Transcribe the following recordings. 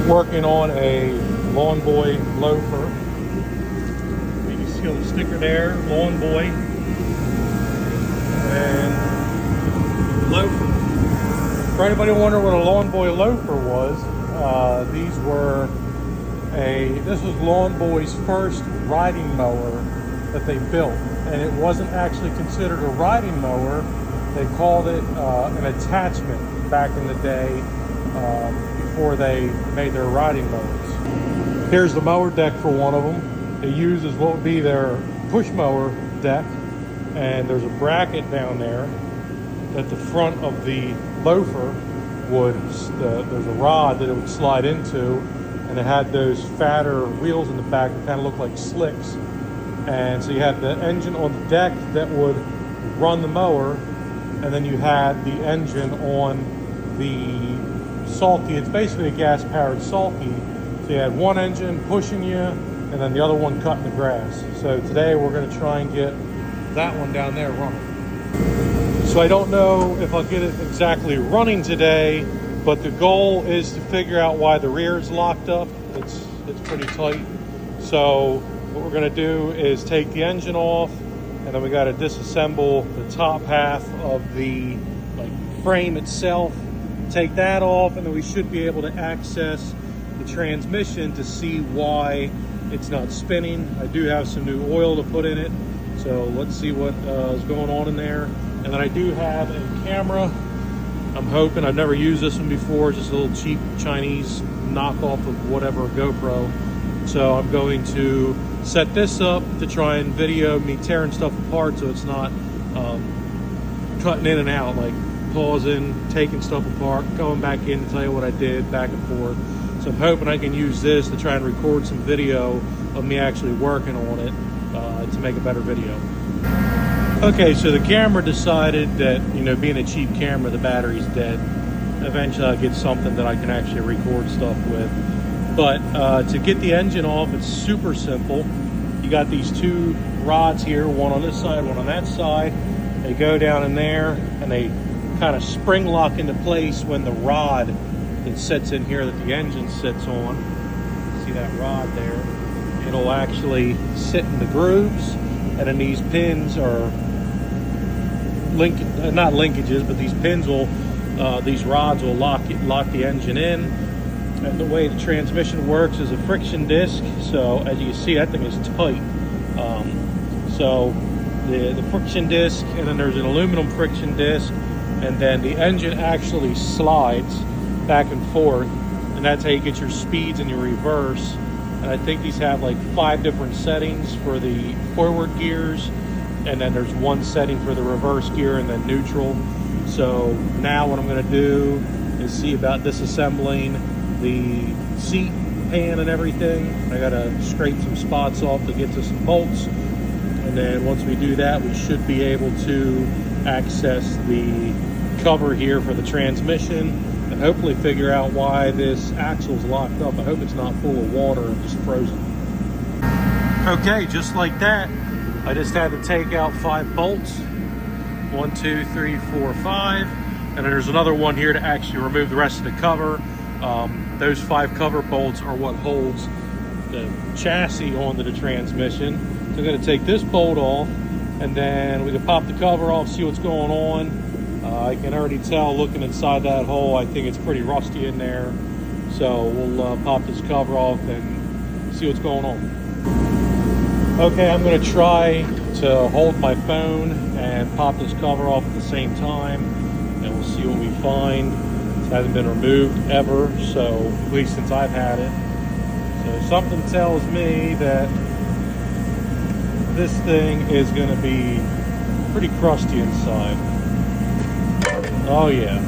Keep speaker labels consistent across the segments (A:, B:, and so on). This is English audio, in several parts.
A: Working on a Lawn-Boy Loafer. You can see on the sticker there, Lawn-Boy and Loafer. For anybody wondering what a Lawn-Boy Loafer was, this was Lawn-Boy's first riding mower that they built, and it wasn't actually considered a riding mower. They called it an attachment back in the day before they made their riding mowers. Here's the mower deck for one of them. They use as what would be their push mower deck, and there's a bracket down there that the front of the Loafer would, there's a rod that it would slide into, and it had those fatter wheels in the back that kind of look like slicks. And so you had the engine on the deck that would run the mower, and then you had the engine on the sulky. It's basically a gas-powered sulky. So you had one engine pushing you, and then the other one cutting the grass. So today we're going to try and get that one down there running. So I don't know if I'll get it exactly running today, but the goal is to figure out why the rear is locked up. It's pretty tight. So what we're going to do is take the engine off, and then we got to disassemble the top half of the frame itself. Take that off, and then we should be able to access the transmission to see why it's not spinning. I do have some new oil to put in it, so let's see what is going on in there. And then I do have a camera. I'm hoping, I've never used this one before, just a little cheap Chinese knockoff of whatever, GoPro. So I'm going to set this up to try and video me tearing stuff apart, so it's not cutting in and out, like pausing, taking stuff apart, going back in to tell you what I did, back and forth. So I'm hoping I can use this to try and record some video of me actually working on it to make a better video. Okay, so the camera decided that, being a cheap camera, the battery's dead. Eventually I'll get something that I can actually record stuff with. But to get the engine off, it's super simple. You got these two rods here, one on this side, one on that side. They go down in there, and they kind of spring lock into place when the rod that sits in here that the engine sits on, see that rod there, it'll actually sit in the grooves, and then these pins are not linkages, but these pins will, these rods will lock the engine in. And the way the transmission works is a friction disc. So as you can see, that thing is tight. So the friction disc, and then there's an aluminum friction disc, and then the engine actually slides back and forth, and that's how you get your speeds and your reverse. And I think these have like 5 different settings for the forward gears, and then there's one setting for the reverse gear and then neutral. So now what I'm going to do is see about disassembling the seat pan and everything. I got to scrape some spots off to get to some bolts, and then once we do that, we should be able to access the cover here for the transmission and hopefully figure out why this axle is locked up. I hope it's not full of water and just frozen. Okay, just like that, I just had to take out 5 bolts. 1, 2, 3, 4, 5. And then there's another one here to actually remove the rest of the cover. Those 5 cover bolts are what holds the chassis onto the transmission. So I'm going to take this bolt off, and then we can pop the cover off, see what's going on. I can already tell looking inside that hole, I think it's pretty rusty in there. So we'll pop this cover off and see what's going on. Okay, I'm going to try to hold my phone and pop this cover off at the same time, and we'll see what we find. It hasn't been removed ever, so at least since I've had it. So something tells me that this thing is going to be pretty crusty inside. Oh yeah.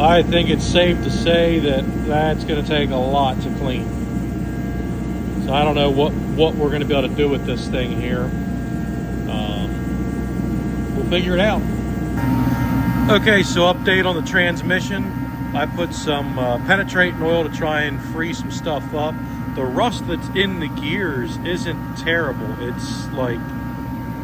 A: I think it's safe to say that that's going to take a lot to clean. So I don't know what we're going to be able to do with this thing here. We'll figure it out. Okay, so update on the transmission. I put some penetrating oil to try and free some stuff up. The rust that's in the gears isn't terrible. It's like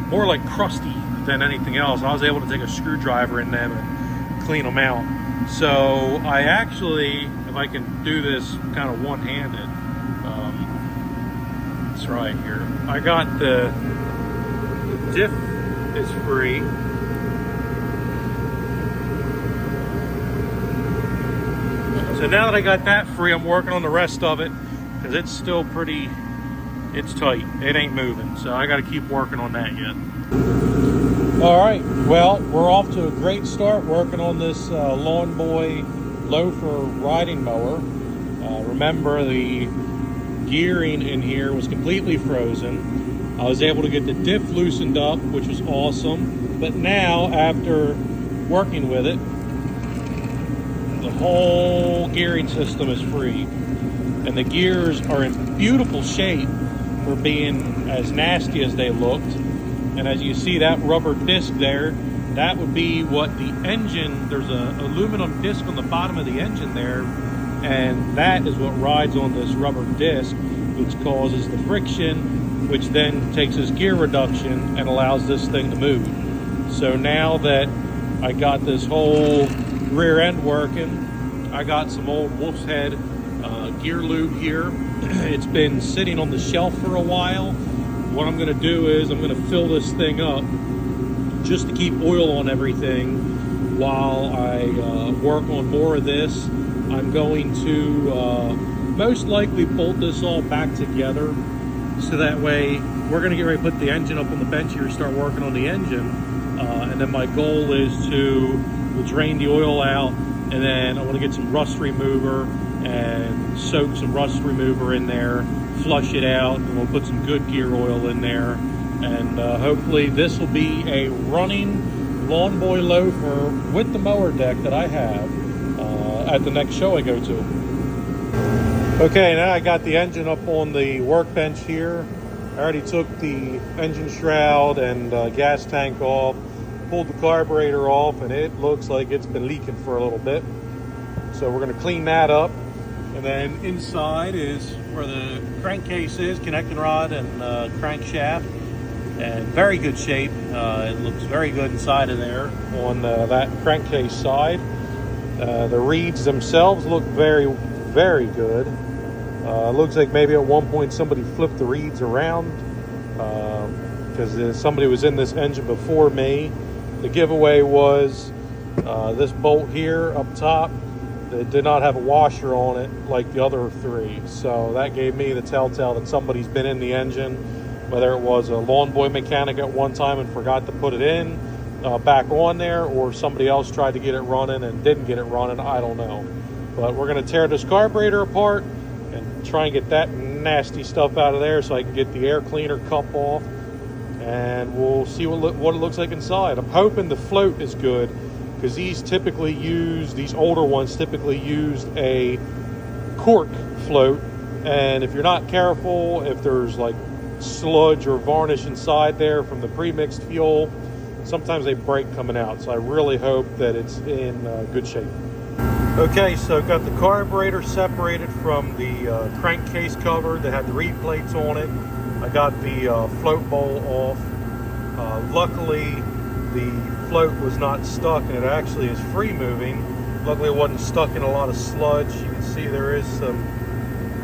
A: more like crusty than anything else. I was able to take a screwdriver in them and clean them out. So I actually, if I can do this kind of one-handed, that's right here. I got the diff is free. So now that I got that free, I'm working on the rest of it because it's still pretty, it's tight. It ain't moving. So I got to keep working on that yet. All right, well, we're off to a great start working on this Lawn-Boy Loafer riding mower. Remember, the gearing in here was completely frozen. I was able to get the diff loosened up, which was awesome. But now, after working with it, the whole gearing system is free. And the gears are in beautiful shape for being as nasty as they looked. And as you see that rubber disc there, that would be what the engine, there's a aluminum disc on the bottom of the engine there, and that is what rides on this rubber disc, which causes the friction, which then takes this gear reduction and allows this thing to move. So now that I got this whole rear end working, I got some old Wolf's Head gear lube here. It's been sitting on the shelf for a while. What I'm going to do is I'm going to fill this thing up just to keep oil on everything while I work on more of this. I'm going to most likely bolt this all back together, so that way we're going to get ready to put the engine up on the bench here and start working on the engine. And then my goal is to drain the oil out, and then I want to get some rust remover and soak some rust remover in there, flush it out, and we'll put some good gear oil in there. And hopefully this will be a running Lawn-Boy Loafer with the mower deck that I have at the next show I go to. Okay, now I got the engine up on the workbench here. I already took the engine shroud and gas tank off, pulled the carburetor off, and it looks like it's been leaking for a little bit. So we're going to clean that up. And then inside is where the crankcase is, connecting rod and crankshaft, and very good shape. It looks very good inside of there on that crankcase side. The reeds themselves look very, very good. Looks like maybe at one point somebody flipped the reeds around because somebody was in this engine before me. The giveaway was this bolt here up top. It did not have a washer on it like the other three, so that gave me the telltale that somebody's been in the engine, whether it was a Lawn-Boy mechanic at one time and forgot to put it in back on there, or somebody else tried to get it running and didn't get it running. I don't know, but we're going to tear this carburetor apart and try and get that nasty stuff out of there so I can get the air cleaner cup off, and we'll see what it looks like inside. I'm hoping the float is good, because these older ones typically used a cork float, and if you're not careful, if there's like sludge or varnish inside there from the pre-mixed fuel, sometimes they break coming out. So I really hope that it's in good shape. Okay, so got the carburetor separated from the crankcase cover that had the reed plates on it. I got the float bowl off. Luckily, the float was not stuck, and it actually is free moving. Luckily it wasn't stuck in a lot of sludge. You can see there is some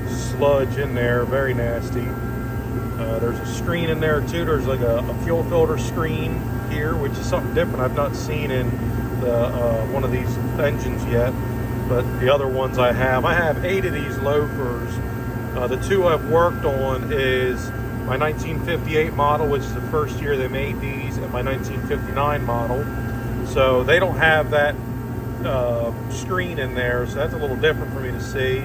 A: sludge in there, very nasty. There's a screen in there too. There's like a fuel filter screen here, which is something different I've not seen in the one of these engines yet, but the other ones I have 8 of these loafers. The 2 I've worked on is my 1958 model, which is the first year they made these, and my 1959 model. So they don't have that screen in there, so that's a little different for me to see.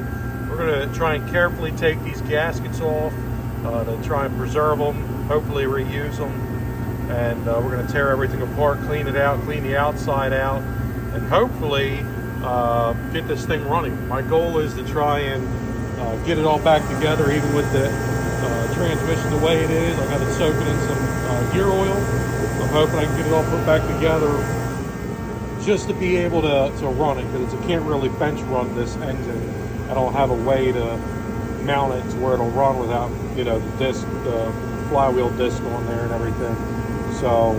A: We're going to try and carefully take these gaskets off to try and preserve them, hopefully reuse them. And we're going to tear everything apart, clean it out, clean the outside out, and hopefully get this thing running. My goal is to try and get it all back together, even with the transmission the way it is. I got it soaking in some gear oil. I'm hoping I can get it all put back together just to be able to run it, because I can't really bench run this engine. I don't have a way to mount it to where it'll run without, the disc, the flywheel disc on there and everything. So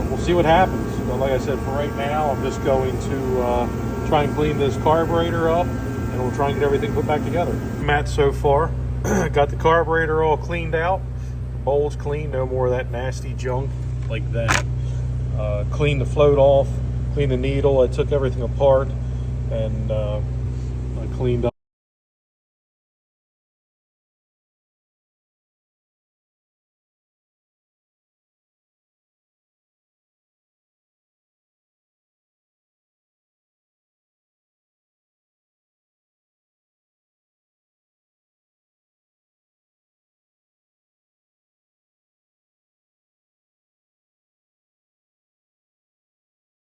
A: we'll see what happens. But like I said, for right now, I'm just going to try and clean this carburetor up, and we'll try and get everything put back together. Matt, so far, got the carburetor all cleaned out. Bowls clean, no more of that nasty junk like that. Cleaned the float off, cleaned the needle. I took everything apart, and I cleaned up